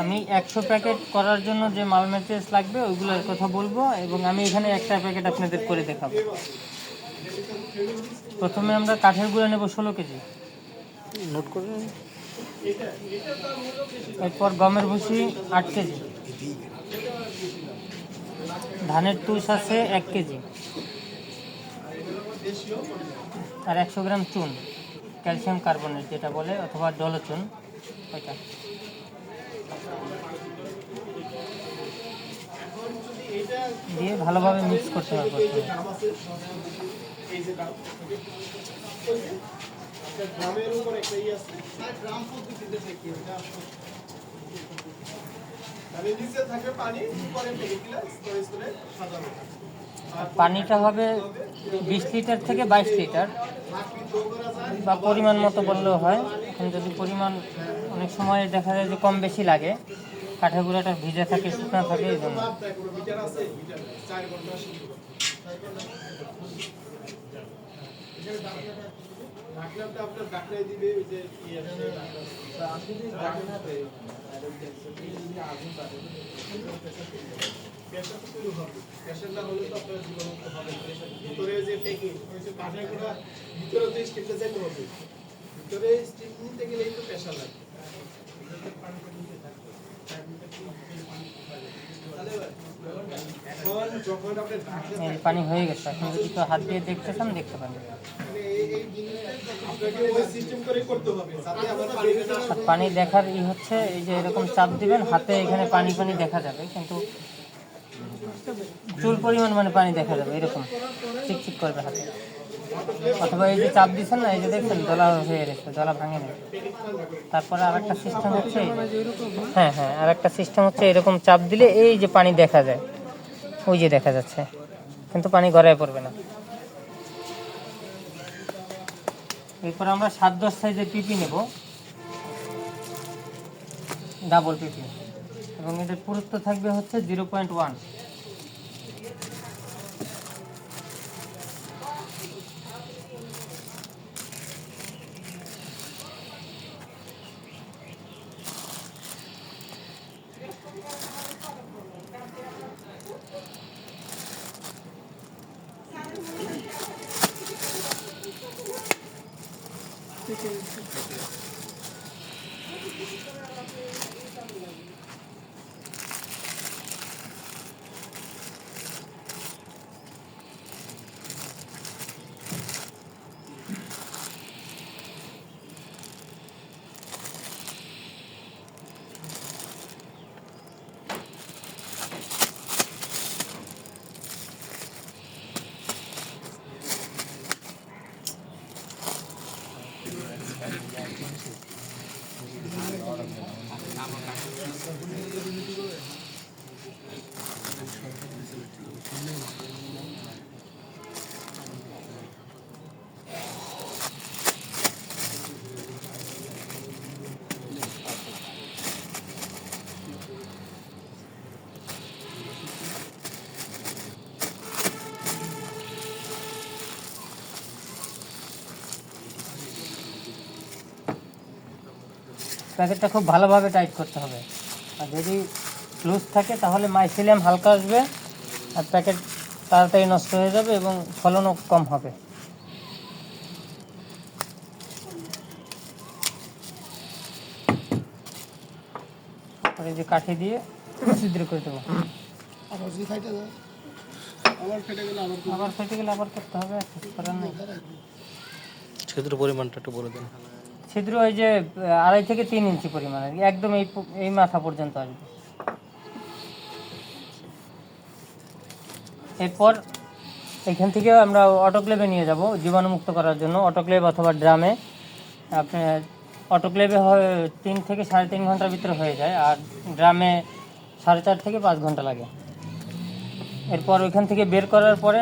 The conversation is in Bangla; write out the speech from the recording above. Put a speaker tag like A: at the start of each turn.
A: আমি 100 প্যাকেট করার জন্য যে মাল ম্যাটেরিয়ালস লাগবে ওইগুলোর কথা বলবো এবং আমি এখানে একটা প্যাকেট আপনাদের করে দেখাবো। প্রথমে আমরা কাঠের গুঁড়া নেব 16 কেজি,
B: নোট করে নিন।
A: এরপর গমের ভুসি 8 কেজি, ধানের তুষ আছে 1 কেজি, আর 100 গ্রাম চুন, ক্যালসিয়াম কার্বনেট যেটা বলে অথবা জলচুন, ওইটা। দিয়ে ভালোভাবে মিক্স করতে হবে প্রথমে। পানিটা হবে 20 লিটার থেকে 22 লিটার বা পরিমাণ মতো বললেও হয়। এখন যদি পরিমাণ অনেক সময় দেখা যায় যে কম বেশি লাগে, কাঠের গুঁড়াটা ভিজে থাকে, শুকনো থাকে, এই জন্য। পানি হয়ে গেছে, এখন যদি কেউ হাত দিয়ে দেখতে চান দেখতে পারেন। পানি দেখার হচ্ছে এই যে এরকম চাপ দিবেন হাতে, এখানে পানি পানি দেখা যাবে, কিন্তু চুল পরিমাণ মানে পানি দেখা যাবে, এরকম চিকচিক করবে হাতে। অথবা এই যে চাপ দিচ্ছেন না, এই যে দেখছেন দলা হয়ে গেছে, দলা ভাঙে নেবে। তারপরে আরেকটা সিস্টেম হচ্ছে, হ্যাঁ, আরেকটা সিস্টেম হচ্ছে এরকম চাপ দিলে এই যে পানি দেখা যায়, ওই যে দেখা যাচ্ছে, কিন্তু পানি গড়ায় পড়বে না। এরপর আমরা 7-10 সাইজের পিপি নেব, ডাবল পিপি, এবং এটার পুরুত্ব থাকবে হচ্ছে 0.1। প্যাকেটটা খুব ভালোভাবে টাইট করতে হবে, আর যদি লুজ থাকে তাহলে মাইসিলিয়াম হালকা আসবে আর প্যাকেট তাড়াতাড়ি নষ্ট হয়ে যাবে এবং ফলনও কম হবে। পরে যে কাঠি দিয়ে ছিদ্র করে দেবো, আবার ফেটে গেলে আবার করতে হবে, করার নেই।
B: ছিদ্র পরিমাণটা একটু বলে দেন।
A: ছিদ্র ওই যে 2.5 থেকে 3 ইঞ্চি পরিমাণ, একদম এই মাথা পর্যন্ত আসবে। এরপর এখান থেকে আমরা অটোক্লেভে নিয়ে যাব জীবাণুমুক্ত করার জন্য। অটোক্লেভ অথবা ড্রামে, আপনার অটোক্লেভে 3 থেকে 3.5 ঘন্টার ভিতরে হয়ে যায়, আর ড্রামে 4.5 থেকে 5 ঘন্টা লাগে। এরপর ওইখান থেকে বের করার পরে